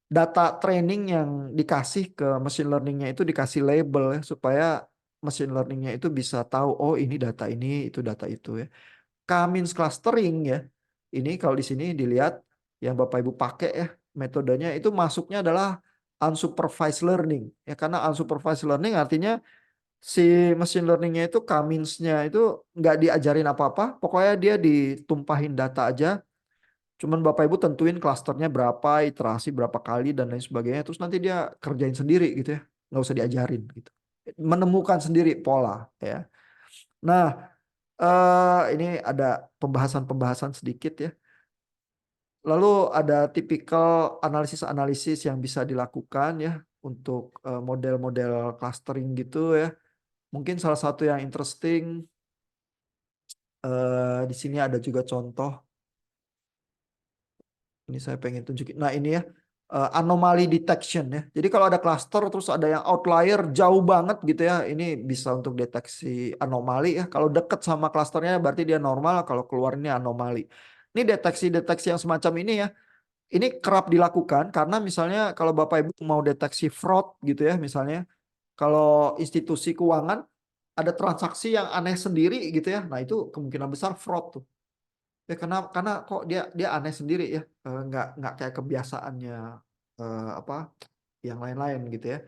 data training yang dikasih ke machine learningnya itu dikasih label ya supaya machine learningnya itu bisa tahu, oh ini data ini, itu data itu ya. K-means clustering ya. Ini kalau di sini dilihat yang Bapak Ibu pakai ya, metodenya itu masuknya adalah unsupervised learning ya, karena unsupervised learning artinya si machine learningnya itu K-means-nya itu nggak diajarin apa-apa, pokoknya dia ditumpahin data aja. Cuman Bapak Ibu tentuin klasternya berapa, iterasi berapa kali dan lain sebagainya. Terus nanti dia kerjain sendiri gitu ya. Nggak usah diajarin gitu. Menemukan sendiri pola ya. Nah, ini ada pembahasan-pembahasan sedikit ya. Lalu ada tipikal analisis-analisis yang bisa dilakukan ya untuk model-model clustering gitu ya. Mungkin salah satu yang interesting di sini ada juga contoh. Ini saya pengen tunjukin. Nah ini ya, anomaly detection ya. Jadi kalau ada cluster terus ada yang outlier jauh banget gitu ya, ini bisa untuk deteksi anomali ya. Kalau deket sama clusternya berarti dia normal, kalau keluar ini anomali. Ini deteksi-deteksi yang semacam ini ya, ini kerap dilakukan karena misalnya kalau Bapak Ibu mau deteksi fraud gitu ya, misalnya kalau institusi keuangan ada transaksi yang aneh sendiri gitu ya, nah itu kemungkinan besar fraud tuh. Ya karena kok dia aneh sendiri ya, nggak kayak kebiasaannya apa yang lain-lain gitu ya.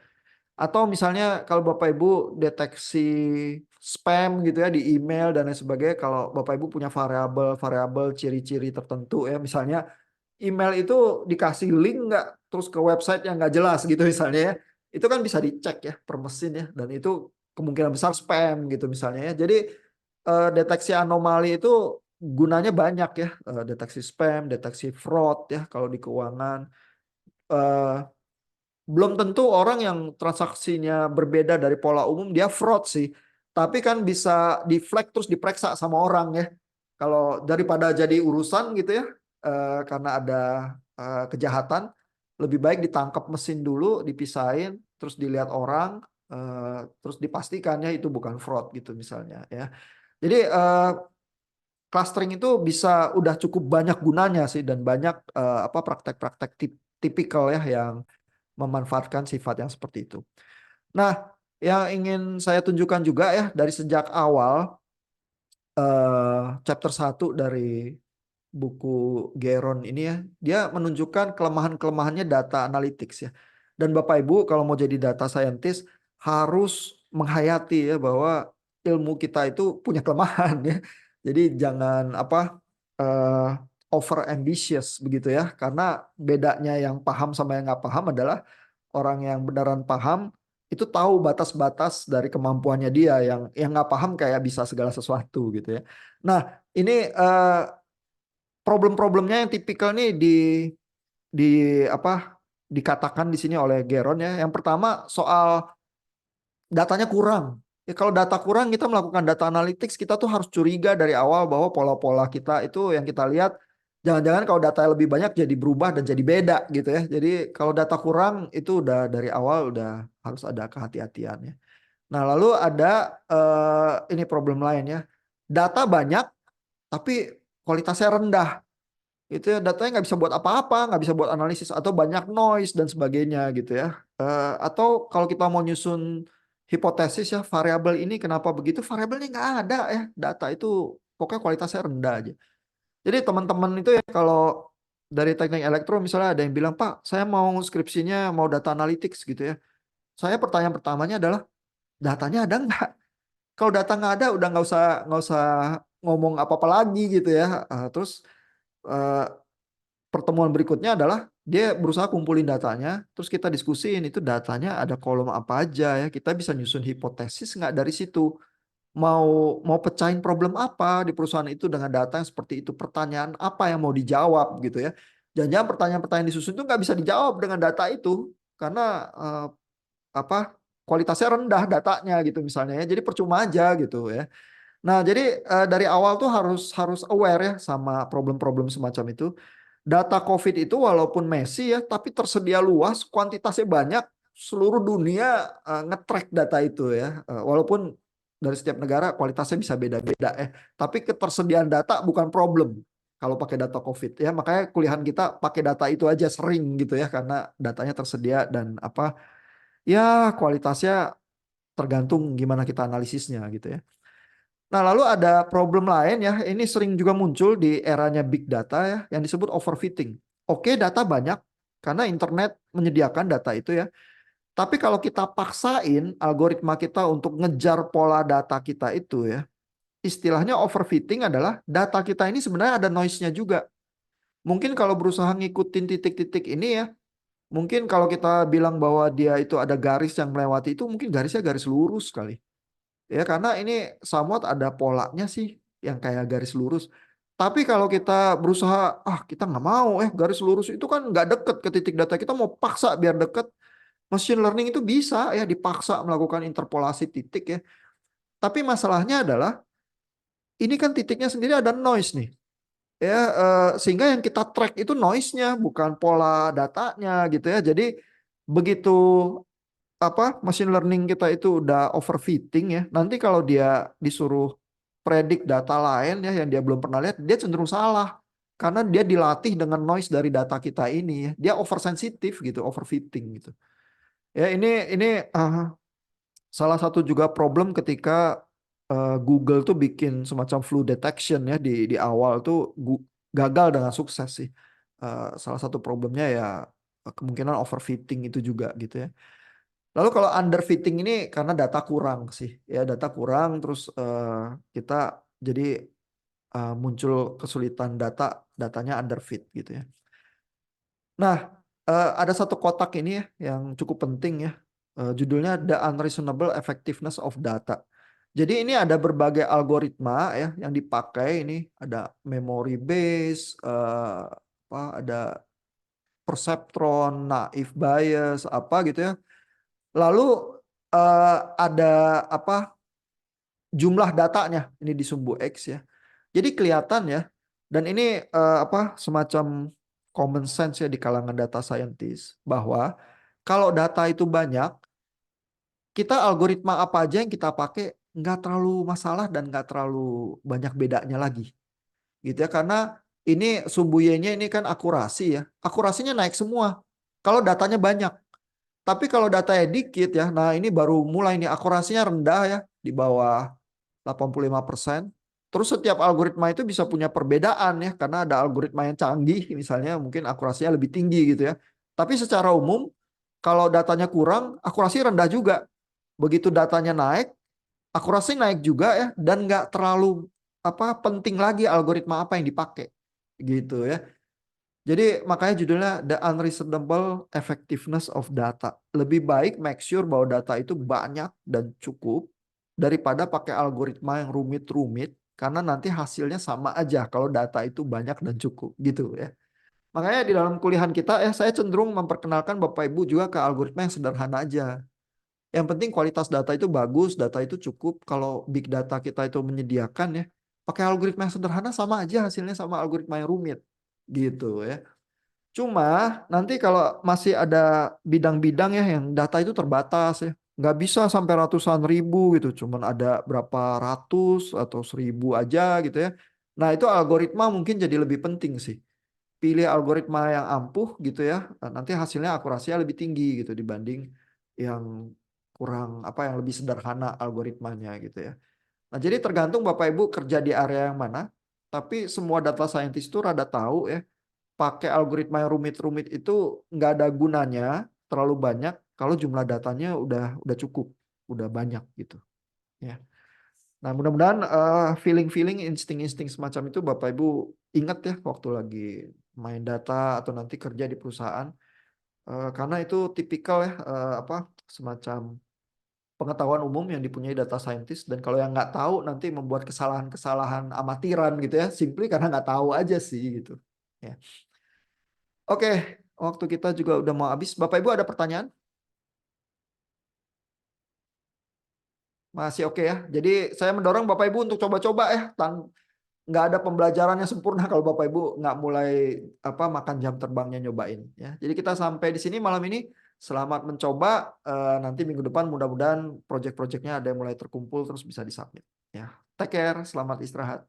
Atau misalnya kalau Bapak Ibu deteksi spam gitu ya di email dan lain sebagainya, kalau Bapak Ibu punya variabel ciri-ciri tertentu ya, misalnya email itu dikasih link nggak terus ke website yang nggak jelas gitu misalnya ya, itu kan bisa dicek ya per mesin ya, dan itu kemungkinan besar spam gitu misalnya ya. Jadi deteksi anomali itu gunanya banyak ya, deteksi spam, deteksi fraud ya kalau di keuangan. Eh, Belum tentu orang yang transaksinya berbeda dari pola umum dia fraud sih, tapi kan bisa di flag terus diperiksa sama orang ya. Kalau daripada jadi urusan gitu ya, karena ada kejahatan, lebih baik ditangkap mesin dulu, dipisahin, terus dilihat orang, terus dipastikan ya itu bukan fraud gitu misalnya ya. Jadi clustering itu bisa udah cukup banyak gunanya sih, dan banyak apa praktek-praktek tipikal ya yang memanfaatkan sifat yang seperti itu. Nah, yang ingin saya tunjukkan juga ya dari sejak awal chapter 1 dari buku Geron ini ya, dia menunjukkan kelemahan-kelemahannya data analytics ya. Dan Bapak Ibu kalau mau jadi data scientist harus menghayati ya bahwa ilmu kita itu punya kelemahan ya. Jadi jangan apa over ambitious begitu ya. Karena bedanya yang paham sama yang nggak paham adalah orang yang beneran paham itu tahu batas-batas dari kemampuannya dia, yang nggak paham kayak bisa segala sesuatu gitu ya. Nah, ini problem-problemnya yang tipikal nih di apa dikatakan di sini oleh Geron ya. Yang pertama soal datanya kurang. Ya, kalau data kurang kita melakukan data analytics kita tuh harus curiga dari awal bahwa pola-pola kita itu yang kita lihat jangan-jangan kalau data lebih banyak jadi berubah dan jadi beda gitu ya. Jadi kalau data kurang itu udah dari awal udah harus ada kehati-hatiannya. Nah, lalu ada ini problem lain ya. Data banyak tapi kualitasnya rendah. Itu ya datanya nggak bisa buat apa-apa, nggak bisa buat analisis atau banyak noise dan sebagainya gitu ya. Atau kalau kita mau nyusun hipotesis ya variabel ini kenapa begitu, variabelnya nggak ada ya, data itu pokoknya kualitasnya rendah aja. Jadi teman-teman itu ya kalau dari teknik elektro misalnya ada yang bilang Pak saya mau skripsinya mau data analytics gitu ya, saya pertanyaan pertamanya adalah datanya ada nggak? Kalau data nggak ada udah nggak usah ngomong apa-apa lagi gitu ya. Terus eh, pertemuan berikutnya adalah dia berusaha kumpulin datanya, terus kita diskusiin itu datanya ada kolom apa aja ya. Kita bisa nyusun hipotesis nggak dari situ. Mau pecahin problem apa di perusahaan itu dengan data yang seperti itu. Pertanyaan apa yang mau dijawab gitu ya. Jangan-jangan pertanyaan-pertanyaan disusun itu nggak bisa dijawab dengan data itu karena apa kualitasnya rendah datanya gitu misalnya ya. Jadi percuma aja gitu ya. Nah, jadi dari awal tuh harus harus aware ya sama problem-problem semacam itu. Data COVID itu walaupun messy ya, tapi tersedia luas, kuantitasnya banyak, seluruh dunia nge-track data itu ya. Walaupun dari setiap negara kualitasnya bisa beda-beda ya. Tapi ketersediaan data bukan problem kalau pakai data COVID ya. Makanya kuliahan kita pakai data itu aja sering gitu ya, karena datanya tersedia dan apa ya kualitasnya tergantung gimana kita analisisnya gitu ya. Nah, lalu ada problem lain ya, ini sering juga muncul di eranya big data ya, yang disebut overfitting. Oke, data banyak karena internet menyediakan data itu ya. Tapi kalau kita paksain algoritma kita untuk ngejar pola data kita itu ya, istilahnya overfitting adalah data kita ini sebenarnya ada noise-nya juga. Mungkin kalau berusaha ngikutin titik-titik ini ya, mungkin kalau kita bilang bahwa dia itu ada garis yang melewati itu, mungkin garisnya garis lurus kali. Ya karena ini somewhat ada polanya sih yang kayak garis lurus. Tapi kalau kita berusaha, kita nggak mau, garis lurus itu kan nggak deket ke titik data, kita mau paksa biar deket. Machine learning itu bisa ya dipaksa melakukan interpolasi titik ya. Tapi masalahnya adalah ini kan titiknya sendiri ada noise nih. Ya, sehingga yang kita track itu noise-nya bukan pola datanya gitu ya. Jadi begitu machine learning kita itu udah overfitting ya. Nanti kalau dia disuruh predik data lain ya yang dia belum pernah lihat, dia cenderung salah. Karena dia dilatih dengan noise dari data kita ini ya. Dia oversensitif gitu, overfitting gitu. Ya ini salah satu juga problem ketika Google tuh bikin semacam flu detection ya di awal tuh gagal dengan sukses sih. Salah satu problemnya ya kemungkinan overfitting itu juga gitu ya. Lalu kalau underfitting ini karena data kurang sih, ya data kurang terus kita jadi muncul kesulitan datanya underfit gitu ya. Nah, ada satu kotak ini ya yang cukup penting ya. Judulnya The Unreasonable Effectiveness of Data. Jadi ini ada berbagai algoritma ya yang dipakai ini ada memory base, ada perceptron, naive bias, apa gitu ya. Lalu ada jumlah datanya ini di sumbu X ya. Jadi kelihatan ya. Dan ini semacam common sense ya di kalangan data scientist bahwa kalau data itu banyak, kita algoritma apa aja yang kita pakai nggak terlalu masalah dan nggak terlalu banyak bedanya lagi. Gitu ya karena ini sumbu Y-nya ini kan akurasi ya. Akurasinya naik semua. Kalau datanya banyak. Tapi kalau datanya dikit ya, nah ini baru mulai nih akurasinya rendah ya, di bawah 85%. Terus setiap algoritma itu bisa punya perbedaan ya, karena ada algoritma yang canggih, misalnya mungkin akurasinya lebih tinggi gitu ya. Tapi secara umum, kalau datanya kurang, akurasi rendah juga. Begitu datanya naik, akurasi naik juga ya, dan nggak terlalu penting lagi algoritma apa yang dipakai gitu ya. Jadi makanya judulnya The Unreasonable Effectiveness of Data. Lebih baik make sure bahwa data itu banyak dan cukup daripada pakai algoritma yang rumit-rumit karena nanti hasilnya sama aja kalau data itu banyak dan cukup gitu ya. Makanya di dalam kuliahan kita saya cenderung memperkenalkan Bapak Ibu juga ke algoritma yang sederhana aja. Yang penting kualitas data itu bagus, data itu cukup. Kalau big data kita itu menyediakan ya, pakai algoritma yang sederhana sama aja hasilnya sama algoritma yang rumit gitu ya. Cuma nanti kalau masih ada bidang-bidang ya yang data itu terbatas ya, nggak bisa sampai ratusan ribu gitu, cuman ada berapa ratus atau 1.000 aja gitu ya. Nah itu algoritma mungkin jadi lebih penting sih. Pilih algoritma yang ampuh gitu ya, nanti hasilnya akurasinya lebih tinggi gitu dibanding yang kurang yang lebih sederhana algoritmanya gitu ya. Nah jadi tergantung Bapak Ibu kerja di area yang mana, tapi semua data scientist itu rada tahu ya pakai algoritma yang rumit-rumit itu nggak ada gunanya terlalu banyak kalau jumlah datanya udah cukup, udah banyak gitu ya. Nah, mudah-mudahan feeling-feeling, insting-insting semacam itu Bapak Ibu ingat ya waktu lagi main data atau nanti kerja di perusahaan. Karena itu tipikal ya semacam pengetahuan umum yang dipunyai data scientist dan kalau yang nggak tahu nanti membuat kesalahan-kesalahan amatiran gitu ya, simply karena nggak tahu aja sih gitu. Ya. Oke, waktu kita juga udah mau habis. Bapak Ibu ada pertanyaan? Masih oke ya. Jadi saya mendorong Bapak Ibu untuk coba-coba ya. Nggak ada pembelajaran yang sempurna kalau Bapak Ibu nggak mulai makan jam terbangnya nyobain ya. Jadi kita sampai di sini malam ini. Selamat mencoba. Nanti minggu depan mudah-mudahan project-projectnya ada yang mulai terkumpul terus bisa disubmit. Ya, take care. Selamat istirahat.